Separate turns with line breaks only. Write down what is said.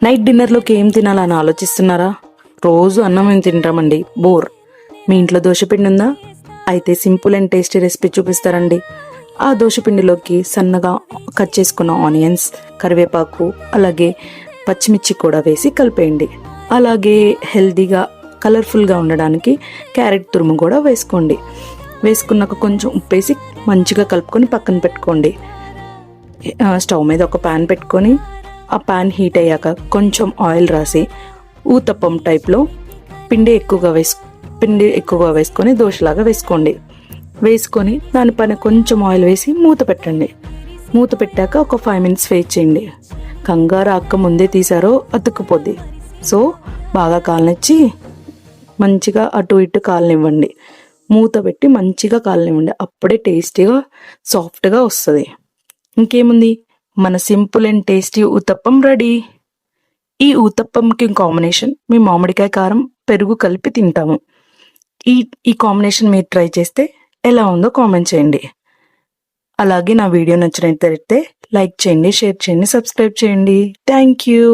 Night డిన్నర్లోకి ఏం తినాలని ఆలోచిస్తున్నారా? రోజు అన్నం ఏం తింటామండి, బోర్. మీ ఇంట్లో దోశపిండి ఉందా? అయితే సింపుల్ అండ్ టేస్టీ రెసిపీ చూపిస్తారండి. ఆ దోశపిండిలోకి సన్నగా కట్ చేసుకున్న ఆనియన్స్, కరివేపాకు, అలాగే పచ్చిమిర్చి కూడా వేసి కలిపేయండి. అలాగే హెల్తీగా కలర్ఫుల్గా ఉండడానికి క్యారెట్ తురుము కూడా వేసుకోండి. వేసుకున్నాక కొంచెం ఉప్పేసి మంచిగా కలుపుకొని పక్కన పెట్టుకోండి. స్టవ్ మీద ఒక ప్యాన్ పెట్టుకొని ఆ ప్యాన్ హీట్ అయ్యాక కొంచెం ఆయిల్ రాసి ఊతప్పం టైప్లో పిండి ఎక్కువగా వేసుకొని దోశలాగా వేసుకోండి. వేసుకొని దానిపైన కొంచెం ఆయిల్ వేసి మూత పెట్టండి. మూత పెట్టాక ఒక 5 minutes వెయిట్ చేయండి. కంగారు అక్క ముందే తీసారో అతుక్కుపోద్ది. సో బాగా కాలనిచ్చి మంచిగా అటు ఇటు కాలనివ్వండి. మూత పెట్టి మంచిగా కాలనివ్వండి. అప్పుడే టేస్టీగా సాఫ్ట్గా వస్తుంది. ఇంకేముంది, మన simple and tasty uttapam ready. ఈ ఊతప్పంకి కాంబినేషన్ మీ మామిడికాయ కారం, పెరుగు కలిపి తింటాము. ఈ కాంబినేషన్ మీరు ట్రై చేస్తే ఎలా ఉందో కామెంట్ చేయండి. అలాగే నా వీడియో నచ్చినట్లయితే లైక్ చేయండి, షేర్ చేయండి, సబ్స్క్రైబ్ చేయండి. Thank you.